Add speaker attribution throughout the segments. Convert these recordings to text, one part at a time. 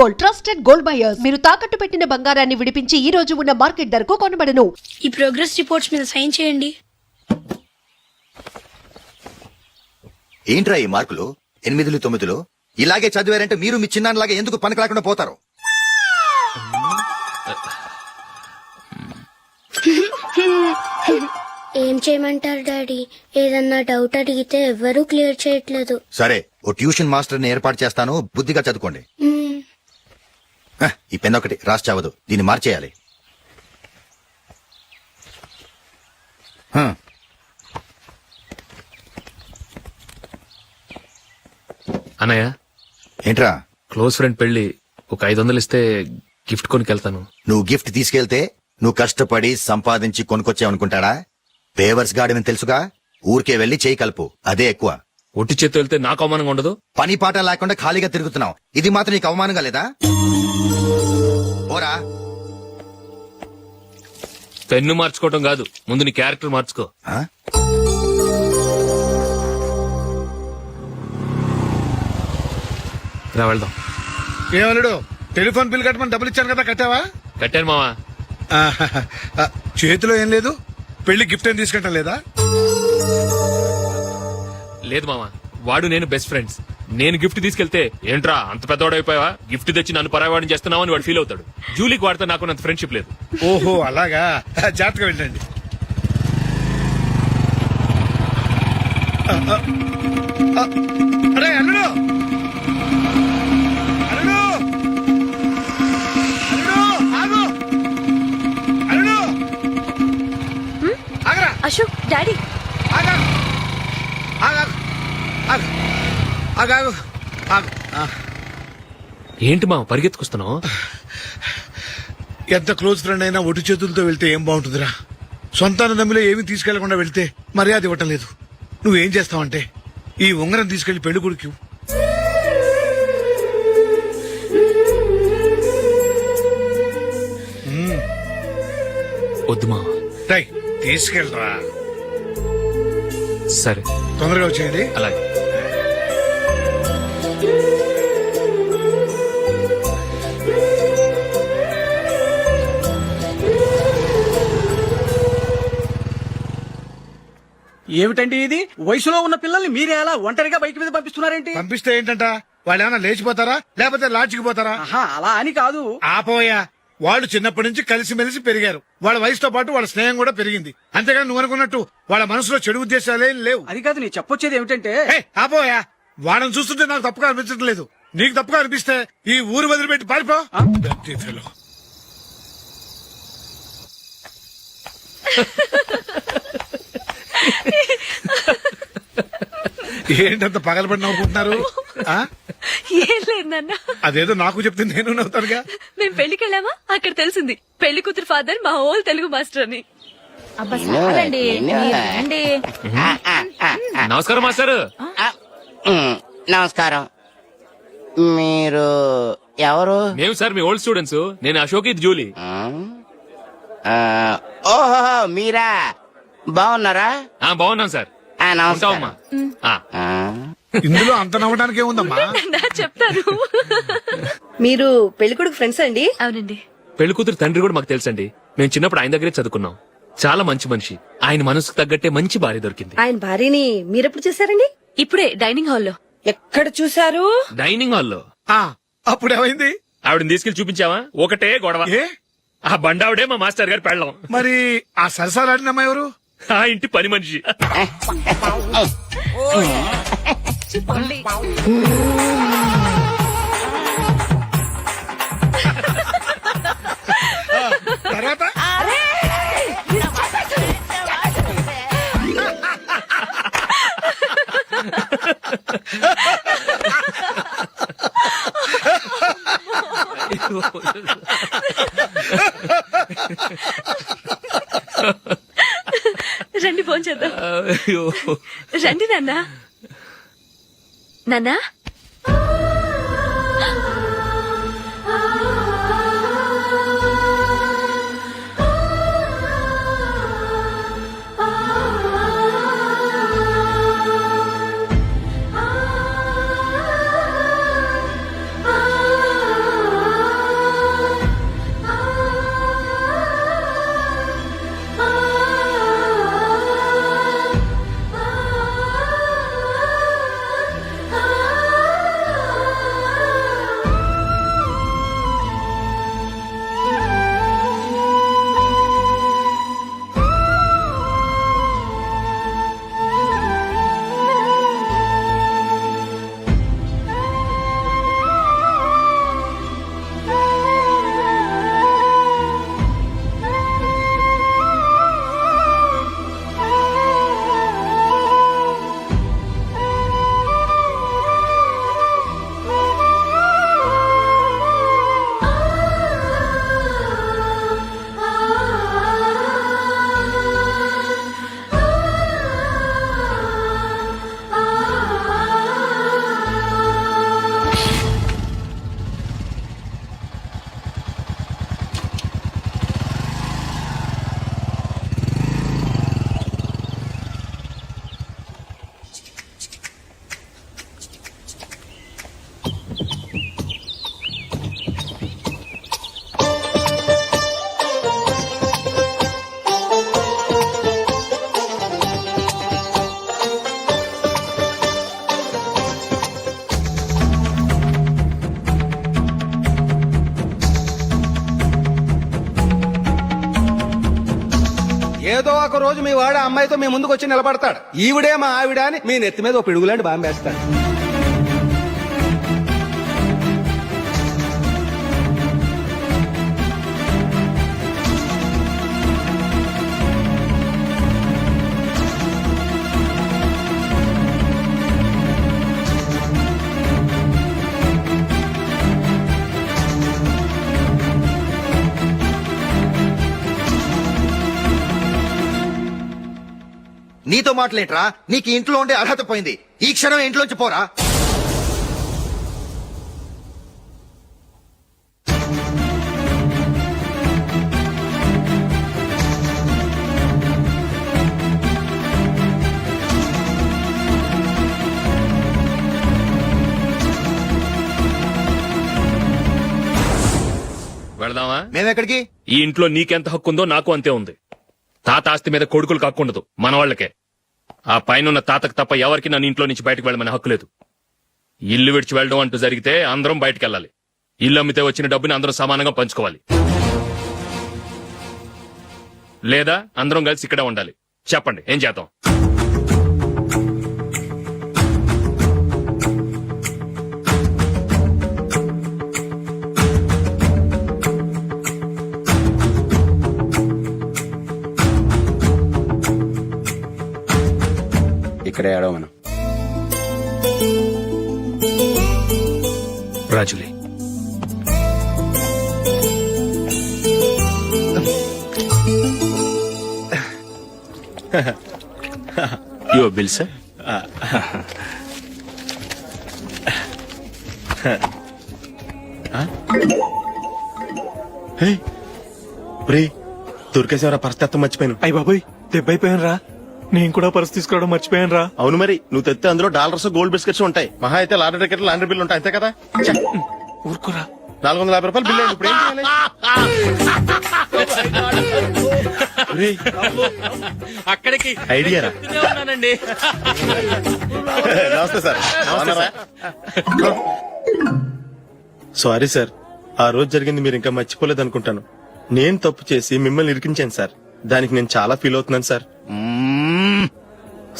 Speaker 1: Gold, trusted gold buyers. మీరు తాకట్టు పెట్టిన బంగారాన్ని విడిపించి ఈ రోజు ఉన్న మార్కెట్ ధరకు కొనబడను.
Speaker 2: ఈ ప్రోగ్రెస్ రిపోర్ట్స్ మీద సైన్ చేయండి.
Speaker 3: ఏంట్రా ఈ మార్కులు 8, 9 ఇలాగే చదివారంటే మీరు మీ చిన్నాన్నలాగా ఎందుకు పనికిలాకుండా పోతారు?
Speaker 2: ఏం చేయమంటారు డాడీ? ఏదన్నా డౌట్ అడిగితే ఎవ్వరూ క్లియర్ చేయట్లేదు.
Speaker 3: సరే, ఓ ట్యూషన్ మాస్టర్ ని ఏర్పాటు చేస్తాను, బుద్ధిగా చదువుకోండి. ఈ పెన్ ఒకటి రాసి చావదు, దీన్ని మార్చేయాలి.
Speaker 4: అన్నయ్య,
Speaker 3: ఏంట్రా?
Speaker 4: క్లోజ్ ఫ్రెండ్ పెళ్లి, ఒక 500 ఇస్తే గిఫ్ట్ కొనికెళ్తాను.
Speaker 3: నువ్వు గిఫ్ట్ తీసుకెళ్తే నువ్వు కష్టపడి సంపాదించి కొనుక్కొచ్చావనుకుంటాడా? పేవర్స్ గాడమని తెలుసుగా, ఊరికే వెళ్లి చేయి కలుపు, అదే ఎక్కువ.
Speaker 4: ఒట్టి చేత్తో వెళ్తే నాకు అవమానంగా ఉండదు?
Speaker 3: పని పాట లేకుండా ఖాళీగా తిరుగుతున్నావు, ఇది మాత్రం నీకు అవమానంగా లేదా? పోరా.
Speaker 4: పెన్ను మార్చుకోవటం కాదు, ముందు నీ క్యారెక్టర్ మార్చుకో.
Speaker 3: ఆ?
Speaker 4: రా వెళ్దాం.
Speaker 5: ఏమలుడు, టెలిఫోన్ బిల్ కట్టమని డబ్బులు ఇచ్చాను కదా, కట్టావా?
Speaker 4: కట్టాను మావా.
Speaker 5: చేతిలో ఏం లేదు, పెళ్లి గిఫ్ట్ ఏం తీసుకుంటాం లేదా?
Speaker 4: లేదు మావా, వాడు నేను బెస్ట్ ఫ్రెండ్స్. నేను గిఫ్ట్ తీసుకెళ్తే ఏంట్రా అంత పెద్దవాడైపోయావా, గిఫ్ట్ తెచ్చి నన్ను పరాయవాడిని చేస్తున్నావు అని వాడు ఫీల్ అవుతాడు. జూలీకి వాడితే నాకు అంత ఫ్రెండ్షిప్ లేదు.
Speaker 5: ఓహో అలాగా, జాగ్రత్తగా వెళ్ళండి. అరే అల్లుడు, అల్లుడు, అల్లుడు, ఆగు, అల్లుడు, ఆగరా.
Speaker 6: అశోక్ డాడీ,
Speaker 5: ఆగా, ఆగా, ఆగు, ఆగాగు, ఆగు.
Speaker 4: ఏంటి మావ పరిగెత్తుకొస్తున్నావు?
Speaker 5: ఎంత క్లోజ్ ఫ్రెండ్ అయినా ఒటి చేతులతో వెళ్తే ఏం బాగుంటుందిరా? సొంతాన నమ్మిలో ఏమీ తీసుకెళ్లకుండా వెళ్తే మర్యాద ఇవ్వటం లేదు. నువ్వేం చేస్తావంటే ఈ ఉంగరం తీసుకెళ్లి పెళ్లి కొడుకు.
Speaker 4: వద్దు మావ.
Speaker 5: తీసుకెళ్ళరా.
Speaker 4: సరే,
Speaker 5: తొందరగా వచ్చేయండి.
Speaker 4: అలాగే.
Speaker 7: ఏమిటండి ఇది? వయసులో ఉన్న పిల్లల్ని మీరే అలా ఒంటరిగా బయట మీద పంపిస్తున్నారేంటి?
Speaker 5: పంపిస్తే ఏంటంట, వాళ్ళు ఏమైనా లేచిపోతారా లేకపోతే లాడ్జికి పోతారా?
Speaker 7: ఆహా, అలా అని కాదు.
Speaker 5: ఆపోయా, వాళ్ళు చిన్నప్పటి నుంచి కలిసిమెలిసి పెరిగారు. వాళ్ళ వయసుతో పాటు వాళ్ళ స్నేహం కూడా పెరిగింది. అంతేగాని నువ్వు అనుకున్నట్టు వాళ్ళ మనసులో చెడు ఉద్దేశాలేం లేవు.
Speaker 7: అది కాదు, నేను చెప్పొచ్చేది ఏమిటంటే,
Speaker 5: ఆపోయా, వాళ్ళని చూస్తుంటే నాకు తప్పుగా అనిపించడం లేదు. నీకు తప్పుగా అనిపిస్తే ఈ ఊరు వదిలిపెట్టి పారిపో. ఏంటంత పగలబడి నవ్వుకుంటున్నారు?
Speaker 6: ఏం లేదు నాన్న.
Speaker 5: అదేదో నాకు చెప్తే నేను నవ్వుతానుగా.
Speaker 6: మేము పెళ్లికి వెళ్ళామా, అక్కడ తెలిసింది పెళ్లి కూతురు ఫాదర్ మా ఓల్ తెలుగు మాస్టర్ అని.
Speaker 4: నమస్కారం మాస్టర్.
Speaker 8: నమస్కారం. మీరు ఎవరు?
Speaker 4: మేము సార్ మీ ఓల్డ్ స్టూడెంట్స్. నేను అశోక్, ఇది జూలీ.
Speaker 8: ఓహో మీరా, బాగున్నారా?
Speaker 4: బాగున్నాం సార్.
Speaker 8: నమస్కారం.
Speaker 5: ఇందులో అంత నవ్వడానికి ఏముందమ్మా?
Speaker 6: చెప్తాను.
Speaker 1: మీరు పెళ్లికొడుకు ఫ్రెండ్స్ అండి?
Speaker 6: అవునండి.
Speaker 4: పెళ్లి కూతురు తండ్రి కూడా మాకు తెలుసండి. మేము చిన్నప్పుడు ఆయన దగ్గరే చదువుకున్నాం. చాలా మంచి మనిషి. ఆయన మనసుకు తగ్గట్టే మంచి భార్య దొరికింది.
Speaker 1: ఆయన భార్యని మీరెప్పుడు చూసారండి?
Speaker 6: ఇప్పుడే డైనింగ్ హాల్లో.
Speaker 1: ఎక్కడ చూసారు?
Speaker 4: డైనింగ్ హాల్లో.
Speaker 5: అప్పుడు ఏమైంది?
Speaker 4: ఆవిడని తీసుకెళ్లి చూపించావా? ఒకటే గొడవ. ఆ బండావిడే మా మాస్టర్ గారు పెళ్ళం.
Speaker 5: మరి ఆ సరసాలాడినమ్మా ఎవరు?
Speaker 4: ఆ ఇంటి పని మనిషి.
Speaker 5: తర్వాత
Speaker 6: రండి ఫోన్ చేద్దాం. రండి నాన్న. నాన్న,
Speaker 7: ఏదో ఒక రోజు మీ వాడు ఆ అమ్మాయితో మీ ముందుకు వచ్చి నిలబడతాడు. ఈవిడే మా ఆవిడ అని మీ నెత్తి మీద ఓ పిడుగులాంటి బాంబేస్తాడు.
Speaker 3: నీతో మాటలేంట్రా? నీకు ఈ ఇంట్లో ఉండే అర్హత పోయింది. ఈ క్షణం ఇంట్లోంచి పోరా.
Speaker 4: వెళదామా?
Speaker 3: మేమెక్కడికి?
Speaker 4: ఈ ఇంట్లో నీకెంత హక్కు ఉందో నాకు అంతే ఉంది. తాత ఆస్తి మీద కొడుకులు కాకుండదు, మన వాళ్ళకే. ఆ పైన తాతకు తప్ప ఎవరికి నన్ను ఇంట్లో నుంచి బయటకు వెళ్ళమని హక్కు లేదు. ఇల్లు విడిచి వెళ్ళడం అంటూ జరిగితే అందరం బయటకు వెళ్ళాలి. ఇల్లు అమ్మితే వచ్చిన డబ్బుని అందరం సమానంగా పంచుకోవాలి. లేదా అందరం కలిసి ఇక్కడే ఉండాలి. చెప్పండి, ఏం చేద్దాం?
Speaker 7: ఇక్కడే ఏడవను.
Speaker 4: రాజులే,
Speaker 9: యువర్ బిల్ సార్.
Speaker 10: దొరికేసేవరా పరిస్థితి మర్చిపోయాను.
Speaker 9: అయ్య బాబాయ్, దెబ్బైపోయాను రా. నేను కూడా పర్స్ తీసుకురావడం మర్చిపోయాను రా.
Speaker 10: అవును మరి, నువ్వు తెస్తే అందులో డాలర్స్ గోల్డ్ బిస్కెట్స్ ఉంటాయి. మహా అయితే లాటరీ టికెట్ లాండ్రీ బిల్లు ఉంటాయి, అంతే కదా.
Speaker 9: ఊరుకోరా.
Speaker 10: 450 రూపాయలు బిల్లు అయింది. ఇప్పుడు ఏం చేయాలి? ఒరేయ్,
Speaker 4: అక్కడికి
Speaker 10: ఐడియా రా.
Speaker 4: ఉన్నానండి.
Speaker 10: నమస్తే సార్. సారీ సార్, ఆ రోజు జరిగింది మీరు ఇంకా మర్చిపోలేదు అనుకుంటాను. నేను తప్పు చేసి మిమ్మల్ని ఇరికించాను సార్. దానికి నేను చాలా ఫీల్ అవుతున్నాను సార్.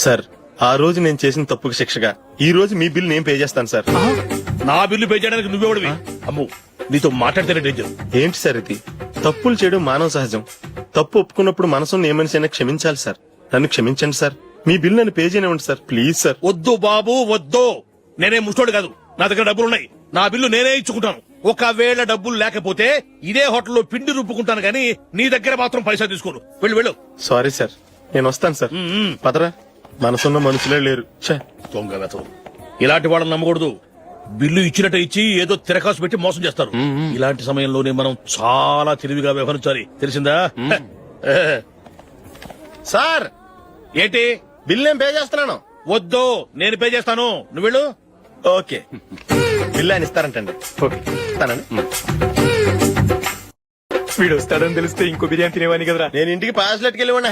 Speaker 10: సార్, ఆ రోజు నేను చేసిన తప్పుకి శిక్షగా ఈ రోజు మీ బిల్ నేను పే చేస్తాను సార్.
Speaker 11: నా బిల్లు పే చేయడానికి నువ్వెవడివి? అమ్ము, నీతో మాట్లాడితేనే డేంజర్.
Speaker 10: ఏంటి సార్ ఇది? తప్పులు చేయడం మానవ సహజం. తప్పు ఒప్పుకున్నప్పుడు మనసును ఏ మనిషి అయినా క్షమించాలి సార్. నన్ను క్షమించండి సార్. మీ బిల్ నన్ను పే చేయనివ్వండి సార్, ప్లీజ్ సార్.
Speaker 11: వద్దు బాబు, వద్దు. నేనే ముష్టోడు కాదు, నా దగ్గర డబ్బులున్నాయి. నా బిల్లు నేనే ఇచ్చుకుంటాను. ఒకవేళ డబ్బులు లేకపోతే ఇదే హోటల్లో పిండి రుబ్బుకుంటాను గానీ నీ దగ్గర మాత్రం పైసా తీసుకోను. వెళ్ళు వెళ్ళు.
Speaker 10: సారీ సార్, నేను వస్తాను సార్. పదరా, మనసున్న మనుషులే లేరు. ఛే,
Speaker 11: దొంగ వెతవు. ఇలాంటి వాళ్ళని నమ్మకూడదు. బిల్లు ఇచ్చినట్టు ఇచ్చి ఏదో తిరకాసు పెట్టి మోసం చేస్తారు. ఇలాంటి సమయంలోనే మనం చాలా తెలివిగా వ్యవహరించాలి, తెలిసిందా?
Speaker 10: సార్
Speaker 11: ఏంటి?
Speaker 10: బిల్ నేను పే చేస్తున్నాను.
Speaker 11: వద్దు, నేను పే చేస్తాను, నువ్వు వెళ్ళు.
Speaker 10: ఓకే, బిల్ ఆయన ఇస్తారంటండి. ఇస్తానండి.
Speaker 9: వీడు వస్తాడని తెలిస్తే ఇంకో బిర్యానీ తినేవాని కదరా.
Speaker 10: నేను ఇంటికి పాస్లెట్కి వెళ్ళి ఉన్నా.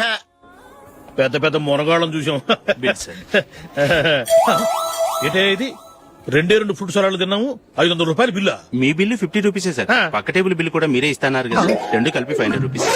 Speaker 11: పెద్ద పెద్ద మునగాళ్ళం చూసాం. ఏంటే ఇది? 2 ఫుడ్ సలాడ్లు తిన్నాము, 500 రూపాయలు బిల్లా?
Speaker 9: మీ బిల్లు 50 రూపీసే సార్. పక్క టేబుల్ బిల్లు కూడా మీరే ఇస్తాన్నారు కదా, రెండు కలిపి 500 రూపీస్.